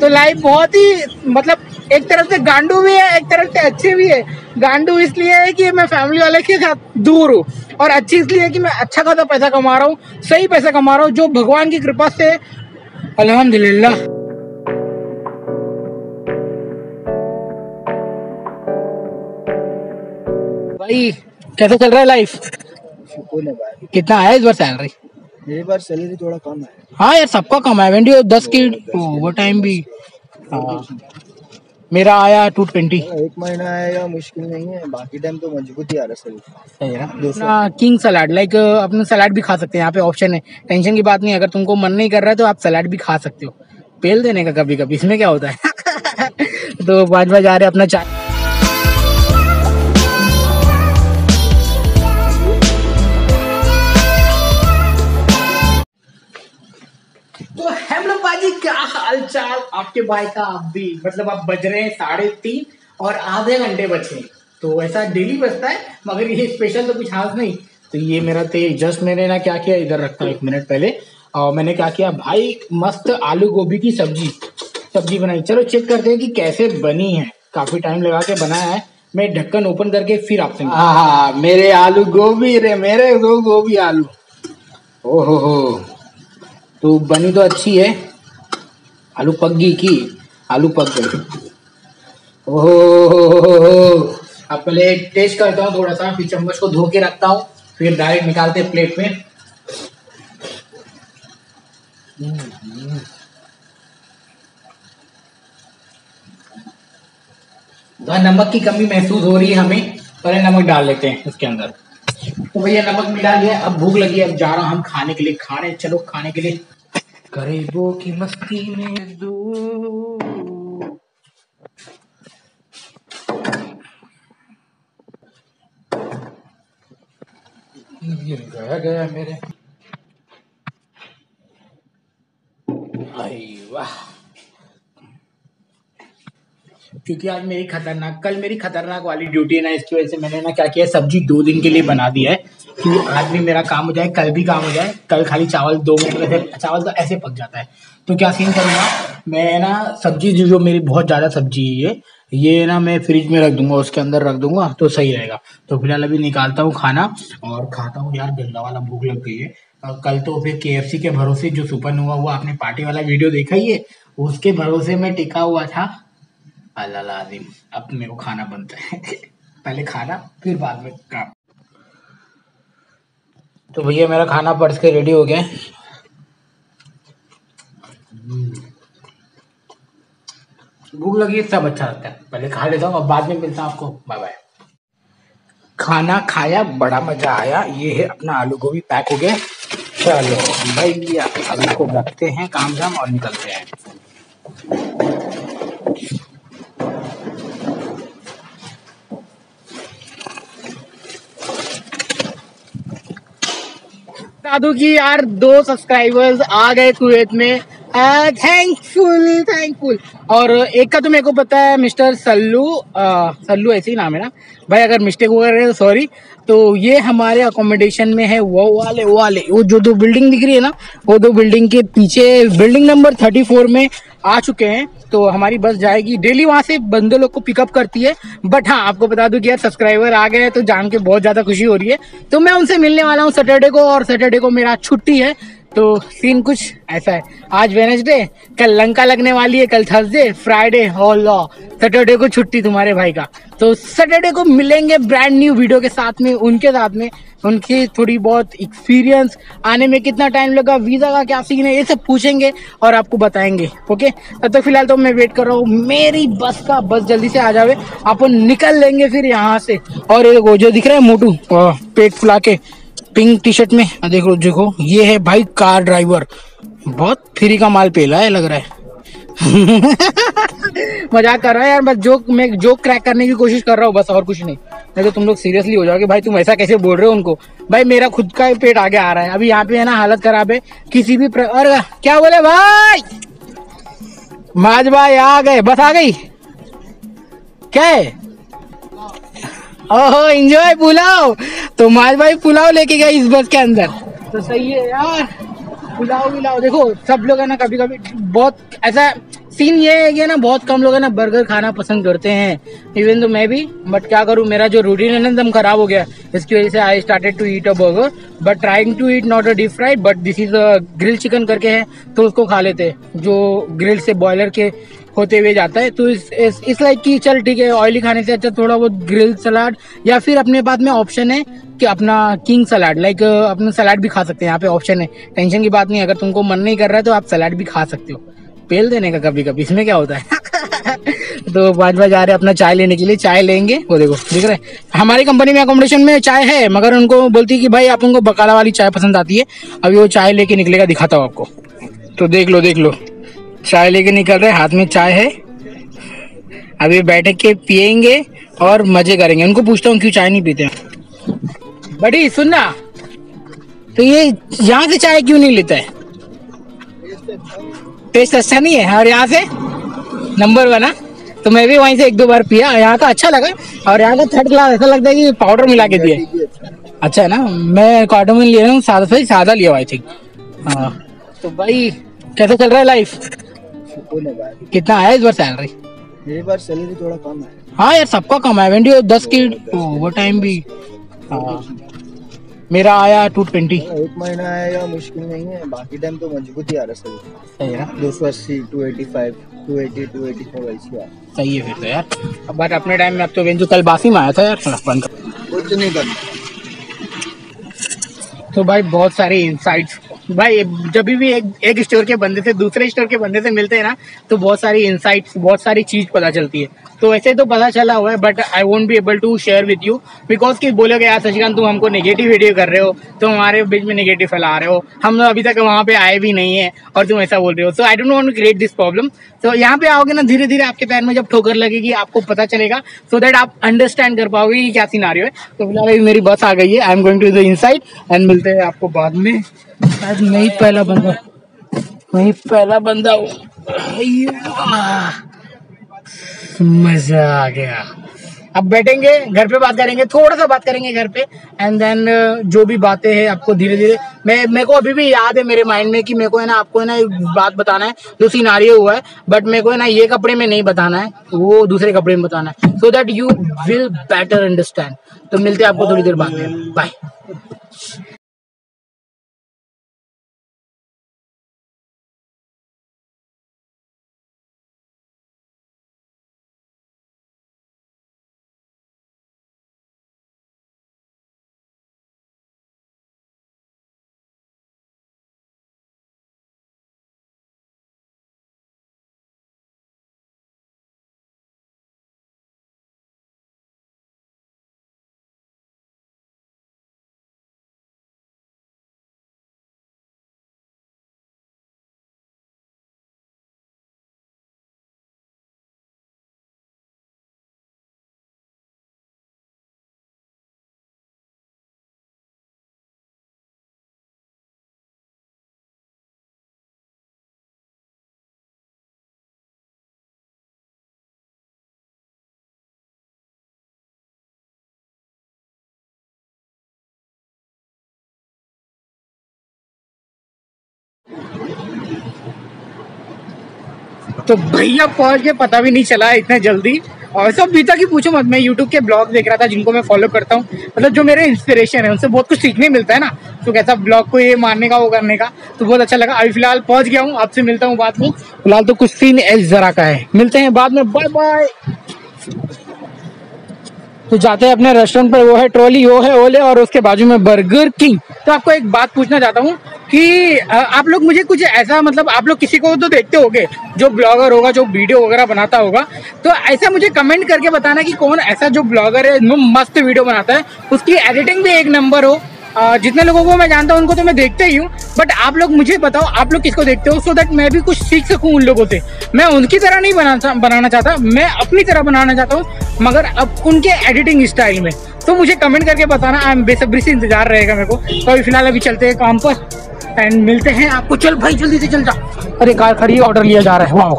तो लाइफ बहुत ही मतलब एक तरफ से गांडू भी है, एक तरफ से अच्छी भी है। गांडू इसलिए है कि मैं फैमिली वाले के साथ दूर हूँ, और अच्छी इसलिए है कि मैं अच्छा खासा पैसा कमा रहा हूँ, सही पैसा कमा रहा हूँ, जो भगवान की कृपा से अल्हम्दुलिल्लाह। भाई कैसा चल रहा है लाइफ? शुक्र है भाई। कितना आया इस बार सैलरी? ये बार सैलरी थोड़ा कम है। हाँ यार सबका कम है, 10 की ओवर टाइम भी। हाँ मेरा आया 220। एक महीना आएगा मुश्किल नहीं है, बाकी टाइम तो मजबूत ही आ रहा है अपना किंग सलाड, लाइक अपना सलाड भी खा सकते हैं, यहाँ पे ऑप्शन है, टेंशन की बात नहीं। अगर तुमको मन नहीं कर रहा है तो आप सलाड भी खा सकते हो, पेल देने का कभी कभी, इसमें क्या होता है। तो 5 बजे आ रहे अपना चाय। तो हम लोग बाजी क्या हाल चाल आपके भाई का? आप भी मतलब आप बज रहे हैं 3:30 और आधे घंटे बचे, तो ऐसा डेली बजता है, मगर ये स्पेशल तो कुछ खास नहीं। तो ये मेरा तेल जस्ट मैंने ना क्या किया, इधर रखता हूँ 1 मिनट पहले, और मैंने क्या किया भाई, मस्त आलू गोभी की सब्जी बनाई। चलो चेक करते हैं कि कैसे बनी है, काफी टाइम लगा के बनाया है। मैं ढक्कन ओपन करके फिर आपसे, हाँ मेरे आलू गोभी रे, मेरे दो गोभी आलू, ओहो हो। तो बनी तो अच्छी है, आलू पक गई की, आलू पक गई, ओहो। अब पहले टेस्ट करता हूँ थोड़ा सा, फिर चम्मच को धो के रखता हूँ, फिर डायरेक्ट निकालते हैं प्लेट में। नमक की कमी महसूस हो रही है हमें, पहले नमक डाल लेते हैं इसके अंदर। तो भैया नमक मिला लिया, अब भूख लगी है, अब जा रहा हम खाने के लिए, चलो खाने के लिए। गरीबों की मस्ती में गया मेरे, वाह। क्योंकि आज मेरी कल मेरी खतरनाक वाली ड्यूटी है ना, इसकी वजह से मैंने ना क्या किया, सब्जी 2 दिन के लिए बना दिया है कि आज भी मेरा काम हो जाए, कल भी काम हो जाए। कल खाली चावल 2 मिनट में से, चावल तो ऐसे पक जाता है। तो क्या सीन करूँगा मैं ना, सब्जी जो मेरी बहुत ज़्यादा सब्जी है ये ना मैं फ्रिज में रख दूंगा, उसके अंदर रख दूंगा तो सही रहेगा। तो फिलहाल अभी निकालता हूँ खाना और खाता हूँ। यार गंदा वाला भूख लग गई है। कल तो फिर KFC के भरोसे जो सुपर हुआ आपने पार्टी वाला वीडियो देखा ही है, उसके भरोसे में टिका हुआ था। अल्लाह आज़िम, अब मेरे को खाना बनता है। पहले खाना फिर बाद में काम। तो भैया मेरा खाना परस के रेडी हो गया। भूख लगी है, सब अच्छा लगता है, पहले खा लेता हूँ, अब बाद में मिलता हूँ आपको, बाय बाय। खाना खाया, बड़ा मजा आया। ये है अपना आलू गोभी पैक हो गया। चलो भैया अब इसको रखते हैं काम धाम और निकलते हैं। बता दूं कि यार 2 सब्सक्राइबर्स आ गए कुवैत में, थैंकफुल। और एक का तो मेरे को पता है, मिस्टर सल्लू ऐसे ही नाम है ना भाई, अगर मिस्टेक हो रहा है तो सॉरी। तो ये हमारे अकोमोडेशन में है, वो वाले वो जो 2 बिल्डिंग दिख रही है ना, वो 2 बिल्डिंग के पीछे बिल्डिंग नंबर 34 में आ चुके हैं। तो हमारी बस जाएगी, डेली वहां से बंदे लोग को पिकअप करती है। बट हाँ आपको बता दूं कि यार सब्सक्राइबर आ गए तो जान के बहुत ज्यादा खुशी हो रही है। तो मैं उनसे मिलने वाला हूँ सैटरडे को, और सैटरडे को मेरा छुट्टी है। तो सीन कुछ ऐसा है, आज वेडनेसडे, कल लंका लगने वाली है, कल थर्सडे, फ्राइडे, सैटरडे को छुट्टी तुम्हारे भाई का। तो सैटरडे को मिलेंगे ब्रांड न्यू वीडियो के साथ में, उनके साथ में, उनकी थोड़ी बहुत एक्सपीरियंस, आने में कितना टाइम लगा, वीजा का क्या सीन है, ये सब पूछेंगे और आपको बताएंगे। ओके तब तक फिलहाल तो मैं वेट कर रहा हूँ मेरी बस का, बस जल्दी से आ जावे, अपन निकल लेंगे फिर यहाँ से। और ये वो जो दिख रहा है मोटू पेट फुला के पिंक टी शर्ट में, देखो ये है भाई कार ड्राइवर, बहुत फ्री का माल पेला है लग रहा है। मजाक कर रहा है यार, बस जोक क्रैक करने की कोशिश कर रहा हूँ बस, और कुछ नहीं तो तुम लोग सीरियसली हो जाओगे। भाई तुम ऐसा कैसे बोल रहे हो उनको? भाई मेरा खुद का पेट आगे आ रहा है अभी, यहाँ पे है ना हालत खराब है किसी भी और क्या बोले भाई, माज भाई आ गए, बस आ गई क्या है? ओहो एंजॉय पुलाव। तो माज भाई पुलाव लेके गए इस बस के अंदर, तो सही है यार, पुलाव देखो सब लोग है ना कभी कभी बहुत ऐसा सीन ये है कि ना बहुत कम लोग है ना बर्गर खाना पसंद करते हैं, इवन तो मैं भी, बट क्या करूं, मेरा जो रूटीन है ना एकदम खराब हो गया, इसकी वजह से I started to eat a burger, but trying to eat not a deep fried, but this is a grill chicken करके है, तो उसको खा लेते हैं जो ग्रिल से बॉयलर के होते हुए जाता है। तो इस लाइक की चल ठीक है, ऑयली खाने से अच्छा थोड़ा बहुत ग्रिल सलाद, या फिर अपने पास में ऑप्शन है कि अपना किंग सलाद, लाइक अपना सलाद भी खा सकते हैं, यहाँ पे ऑप्शन है, टेंशन की बात नहीं, अगर तुमको मन नहीं कर रहा है तो आप सलाद भी खा सकते हो, पेल देने का कभी कभी, इसमें क्या होता है। तो 5 बजे आ रहे अपना चाय लेने के लिए, चाय लेंगे, वो देखो दिख रहा है हमारी कंपनी में अकोमोडेशन में चाय है, मगर उनको बोलती है कि भाई आप उनको बकाला वाली चाय पसंद आती है, अभी वो चाय लेके निकलेगा, दिखाता हूँ आपको, तो देख लो चाय लेके निकल रहे, हाथ में चाय है, अभी बैठ के पियेंगे और मजे करेंगे। उनको पूछता हूँ क्यों चाय नहीं पीते हैं। बड़ी सुनना, तो ये यहाँ से चाय क्यों नहीं लेता है? टेस्ट अच्छा नहीं है, और यहाँ से नंबर 1 है, तो मैं भी वहीं से 1-2 बार पिया, यहाँ का अच्छा लगा, और यहाँ का 3rd क्लास ऐसा लगता है कि पाउडर मिला के दिए, अच्छा है ना। मैं कार्डोमन ले रहा हूँ, सादा लिया आई थिंक। हाँ तो भाई कैसा चल रहा है लाइफ? कितना आया इस बार सैलरी? मेरी बार सैलरी थोड़ा कम है। हाँ यार सबका कम है, 10 की ओवर टाइम भी। हाँ मेरा आया 220। 1 महीना आएगा मुश्किल नहीं है, बाकी टाइम तो मजबूत ही आ रहा सही है, 280, 285, 280, 284 वैसी आ। सही है फिर तो यार। बट अपने टाइम में अब तो वेंजू कल बासी में आया था यार, कुछ नहीं करना। तो भाई बहुत सारे इंसाइट्स, भाई जब भी एक स्टोर के बंदे से दूसरे स्टोर के बंदे से मिलते हैं ना, तो बहुत सारी इंसाइट्स, बहुत सारी चीज पता चलती है। तो ऐसे तो पता चला हुआ है, but I won't be able to share with you, because कि बोलोगे यार शशिकांत तुम हमको नेगेटिव वीडियो कर रहे हो, तुम हमारे बीच में नेगेटिव फैला रहे हो, हम अभी तक वहाँ पे आए भी नहीं है और तुम ऐसा बोल रहे हो। So I don't want to create this problem. तो यहाँ पे आओगे ना, धीरे धीरे आपके पैर में जब ठोकर लगेगी आपको पता चलेगा, सो दैट आप अंडरस्टैंड कर पाओगे कि क्या सिनारियो है। तो फिलहाल अभी मेरी बस आ गई है, I am going to the inside and मिलते हैं आपको बाद में। शायद मैं ही पहला बंदा हूँ, मजा आ गया। अब बैठेंगे घर पे, बात करेंगे, थोड़ा सा बात करेंगे घर पे, एंड देन जो भी बातें हैं आपको धीरे धीरे, मेरे को अभी भी याद है मेरे माइंड में कि मेरे को है ना आपको है ना एक बात बताना है जो सिनारियो हुआ है, बट मेरे को है ना ये कपड़े में नहीं बताना है, वो दूसरे कपड़े में बताना है, so that you will better understand. तो मिलते हैं आपको थोड़ी देर बाद में, बाय। तो भैया पहुंच के पता भी नहीं चला इतने जल्दी, और सब बीता की पूछो मत। मैं यूट्यूब के ब्लॉग देख रहा था जिनको मैं फॉलो करता हूँ, मतलब जो मेरे इंस्पिरेशन है, उनसे बहुत कुछ सीखने मिलता है ना, तो कैसा ब्लॉग को ये मानने का, वो करने का, तो बहुत अच्छा लगा। अभी फिलहाल पहुंच गया हूँ, आपसे मिलता हूँ बाद में। फिलहाल तो कुछ सीन एस जरा का है, मिलते हैं बाद में, बाय बाय। तो जाते हैं अपने रेस्टोरेंट पर, वो है ट्रॉली, वो है ओले, और उसके बाजू में बर्गर किंग। तो आपको एक बात पूछना चाहता हूँ कि आप लोग मुझे कुछ ऐसा, मतलब आप लोग किसी को तो देखते होगे जो ब्लॉगर होगा, जो वीडियो वगैरह बनाता होगा, तो ऐसा मुझे कमेंट करके बताना कि कौन ऐसा जो ब्लॉगर है मस्त वीडियो बनाता है, उसकी एडिटिंग भी एक नंबर हो। जितने लोगों को मैं जानता हूँ उनको तो मैं देखते ही हूँ, बट आप लोग मुझे बताओ आप लोग किसको देखते हो, सो दैट मैं भी कुछ सीख सकूँ उन लोगों से। मैं उनकी तरह नहीं बनाना चाहता, मैं अपनी तरह बनाना चाहता हूँ, मगर अब उनके एडिटिंग स्टाइल में। तो मुझे कमेंट करके बताना, आई एम बेसब्री से इंतजार रहेगा मेरे को। तो अभी फिलहाल अभी चलते हैं काम पर एंड मिलते हैं आपको। चल भाई जल्दी से चल जा, अरे कार खड़ी, ऑर्डर लिया जा रहा है। वाह,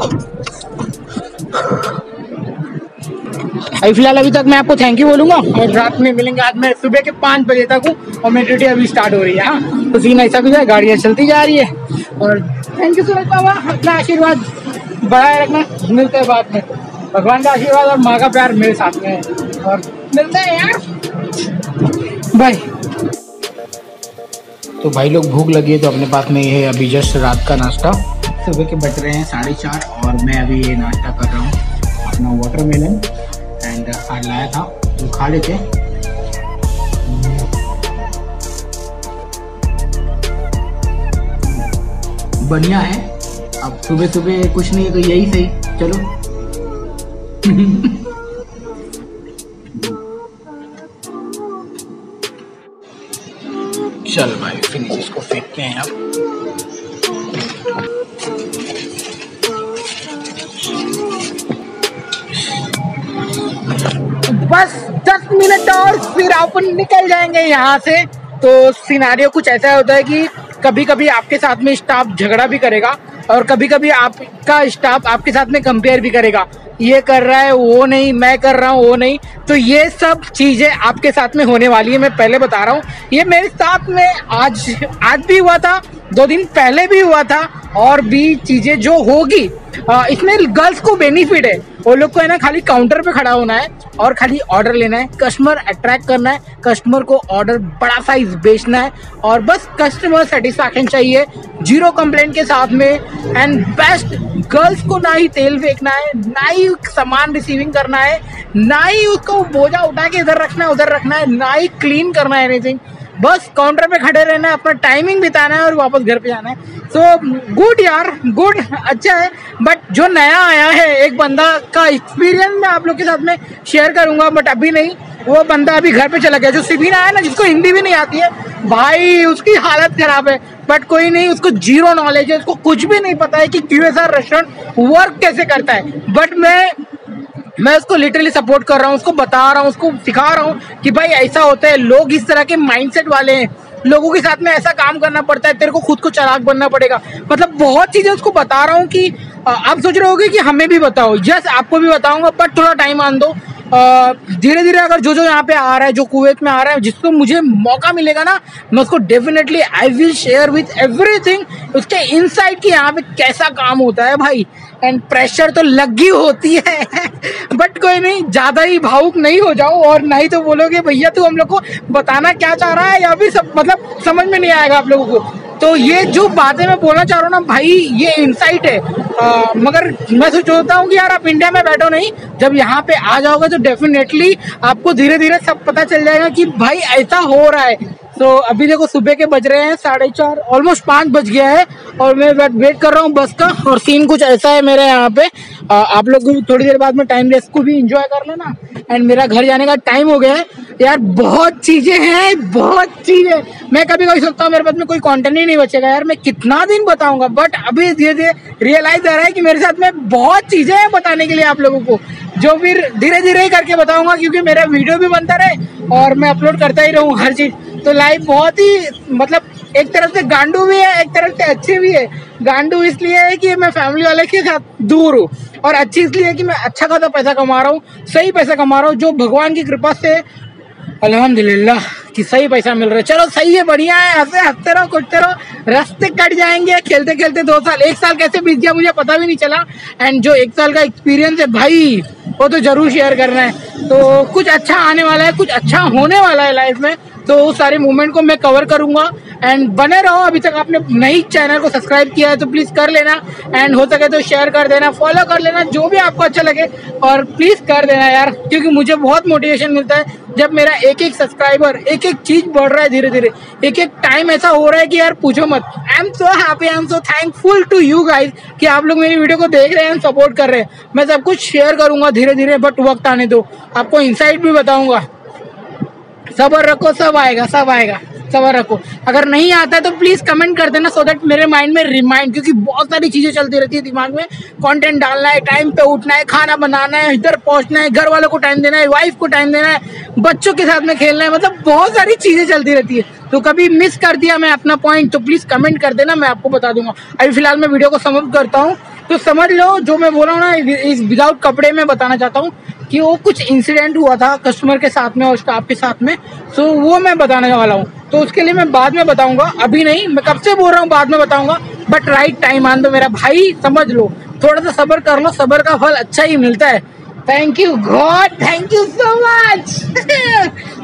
अभी फिलहाल अभी तक मैं आपको थैंक यू बोलूंगा, और रात में मिलेंगे। आज मैं सुबह के 5 बजे तक हूँ और मेरी ड्यूटी अभी स्टार्ट हो रही है। हाँ तो सीन ऐसा कुछ है, गाड़ियाँ चलती जा रही है, और थैंक यू सो मच बाबा, अपना आशीर्वाद बनाए रखना, मिलते हैं बाद में। भगवान का आशीर्वाद और माँ का प्यार मेरे साथ में है, और मिलते हैं यार, बाय। तो भाई लोग भूख लगी है तो अपने पास में ये है अभी जस्ट रात का नाश्ता। सुबह के बज रहे हैं 4:30 और मैं अभी ये नाश्ता कर रहा हूँ, अपना वाटरमेलन एंड आज लाया था तो खा लेते। बढ़िया है। अब सुबह सुबह कुछ नहीं है तो यही सही, चलो। चल भाई फिनिश, इसको फेंकते हैं अब। बस 10 मिनट और फिर अपन निकल जाएंगे यहाँ से। तो सिनारियो कुछ ऐसा होता है कि कभी कभी आपके साथ में स्टाफ झगड़ा भी करेगा और कभी कभी आपका स्टाफ आपके साथ में कंपेयर भी करेगा, ये कर रहा है वो नहीं, मैं कर रहा हूँ वो नहीं। तो ये सब चीजें आपके साथ में होने वाली है, मैं पहले बता रहा हूँ। ये मेरे साथ में आज भी हुआ था, 2 दिन पहले भी हुआ था, और भी चीजें जो होगी। इसमें गर्ल्स को बेनिफिट है, वो लोग को है ना खाली काउंटर पे खड़ा होना है और खाली ऑर्डर लेना है, कस्टमर अट्रैक्ट करना है, कस्टमर को ऑर्डर बड़ा साइज बेचना है, और बस कस्टमर सेटिस्फैक्शन चाहिए 0 कंप्लेंट के साथ में। एंड बेस्ट, गर्ल्स को ना ही तेल फेंकना है, ना ही सामान रिसीविंग करना है, ना ही उसको बोझा उठा के इधर रखना है उधर रखना है, ना ही क्लीन करना है एनीथिंग। बस काउंटर पे खड़े रहना है, अपना टाइमिंग बिताना है और वापस घर पे जाना है। सो गुड यार, गुड, अच्छा है। बट जो नया आया है, एक बंदा का एक्सपीरियंस मैं आप लोग के साथ में शेयर करूंगा, बट अभी नहीं। वो बंदा अभी घर पे चला गया, जो सिविन आया ना, जिसको हिंदी भी नहीं आती है भाई, उसकी हालत खराब है। बट कोई नहीं, उसको 0 नॉलेज है, उसको कुछ भी नहीं पता है कि QSR रेस्टोरेंट वर्क कैसे करता है। बट मैं उसको लिटरली सपोर्ट कर रहा हूँ, उसको बता रहा हूँ, उसको सिखा रहा हूँ कि भाई ऐसा होता है, लोग इस तरह के माइंडसेट वाले हैं, लोगों के साथ में ऐसा काम करना पड़ता है, तेरे को खुद को चालाक बनना पड़ेगा। मतलब बहुत चीजें उसको बता रहा हूँ कि आप सोच रहे होगे कि हमें भी बताओ, यस आपको भी बताऊंगा, बट थोड़ा टाइम आन दो। धीरे धीरे अगर जो यहाँ पे आ रहा है, जो कुवैत में आ रहा है, जिसको मुझे मौका मिलेगा ना, मैं उसको definitely I will share with everything, उसके इनसाइड कि यहाँ पे कैसा काम होता है भाई। एंड प्रेशर तो लगी होती है बट कोई नहीं, ज्यादा ही भावुक नहीं हो जाओ, और नहीं तो बोलोगे भैया तू हम लोग को बताना क्या चाह रहा है, या भी सब मतलब समझ में नहीं आएगा आप लोगों को। तो ये जो बातें मैं बोलना चाह रहा हूँ ना भाई, ये इनसाइट है। मगर मैं सोचता हूँ कि यार आप इंडिया में बैठो नहीं, जब यहाँ पे आ जाओगे तो डेफिनेटली आपको धीरे धीरे सब पता चल जाएगा कि भाई ऐसा हो रहा है। तो अभी देखो सुबह के बज रहे हैं 4:30, ऑलमोस्ट 5 बज गया है, और मैं वेट कर रहा हूँ बस का। और सीन कुछ ऐसा है मेरे यहाँ पे, आप लोग को थोड़ी देर बाद में टाइम लेस को भी एंजॉय कर लेना। एंड मेरा घर जाने का टाइम हो गया है यार, बहुत चीजें हैं, बहुत चीजें। मैं कभी कभी सोचता हूँ मेरे पास में कोई कंटेंट ही नहीं बचेगा यार, मैं कितना दिन बताऊंगा। बट अभी धीरे धीरे रियलाइज आ रहा है कि मेरे साथ में बहुत चीजें हैं बताने के लिए आप लोगों को, जो फिर धीरे धीरे ही करके बताऊंगा, क्योंकि मेरा वीडियो भी बनता रहे और मैं अपलोड करता ही रहूँ हर चीज। तो लाइफ बहुत ही मतलब एक तरफ से गांडू भी है, एक तरफ से अच्छी भी है। गांडू इसलिए है कि मैं फैमिली वाले के साथ दूर हूँ, और अच्छी इसलिए है कि मैं अच्छा खासा पैसा कमा रहा हूँ, सही पैसा कमा रहा हूँ, जो भगवान की कृपा से अल्हम्दुलिल्लाह कि सही पैसा मिल रहा है। चलो सही है, बढ़िया है, हंसते रहो, कुटते रहो, रास्ते कट जाएंगे खेलते खेलते। 2 साल 1 साल कैसे बीत गया मुझे पता भी नहीं चला। एंड जो 1 साल का एक्सपीरियंस है भाई, वो तो जरूर शेयर करना है। तो कुछ अच्छा आने वाला है, कुछ अच्छा होने वाला है लाइफ में, तो उस सारे मूवमेंट को मैं कवर करूंगा। एंड बने रहो, अभी तक आपने नहीं चैनल को सब्सक्राइब किया है तो प्लीज कर लेना, एंड हो सके तो शेयर कर देना, फॉलो कर लेना, जो भी आपको अच्छा लगे, और प्लीज कर देना यार, क्योंकि मुझे बहुत मोटिवेशन मिलता है जब मेरा एक सब्सक्राइबर, एक चीज बढ़ रहा है धीरे धीरे। एक टाइम ऐसा हो रहा है कि यार पूछो मत। I am so happy, I am so thankful to you guys कि आप लोग मेरी वीडियो को देख रहे हैं, सपोर्ट कर रहे हैं। मैं सब कुछ शेयर करूंगा धीरे धीरे, बट वक्त आने दो, आपको इनसाइट भी बताऊंगा। सब्र रखो, सब आएगा, सब आएगा, सब्र रखो। अगर नहीं आता है तो प्लीज कमेंट कर देना, सो दैट मेरे माइंड में रिमाइंड, क्योंकि बहुत सारी चीजें चलती रहती है दिमाग में। कंटेंट डालना है, टाइम पे उठना है, खाना बनाना है, इधर पहुंचना है, घर वालों को टाइम देना है, वाइफ को टाइम देना है, बच्चों के साथ में खेलना है, मतलब बहुत सारी चीजें चलती रहती है। तो कभी मिस कर दिया मैं अपना पॉइंट तो प्लीज कमेंट कर देना, मैं आपको बता दूंगा। अभी फिलहाल मैं वीडियो को समझ करता हूँ, तो समझ लो जो मैं बोला हूँ ना, इस विदाउट कपड़े में बताना चाहता हूँ कि वो कुछ इंसिडेंट हुआ था कस्टमर के साथ में और स्टाफ के साथ में। सो वो मैं बताने वाला हूँ, तो उसके लिए मैं बाद में बताऊंगा, अभी नहीं। मैं कब से बोल रहा हूँ बाद में बताऊंगा, बट राइट टाइम आन दो मेरा भाई, समझ लो। थोड़ा सा सब्र कर लो, सब्र का फल अच्छा ही मिलता है। Thank you God, thank you so much.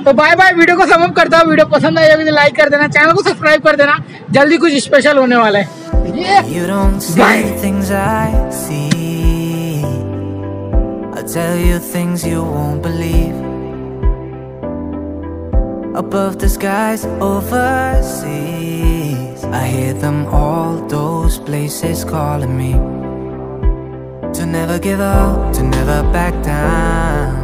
तो बाय बाय, वीडियो को समाप्त करता हूँ। वीडियो पसंद आया तो लाइक कर देना, चैनल को सब्सक्राइब कर देना, जल्दी कुछ स्पेशल होने वाला है। You don't see things I see. I'll tell you things you won't believe. Above the skies overseas, I hear them all, those places calling me to never give up, to never back down.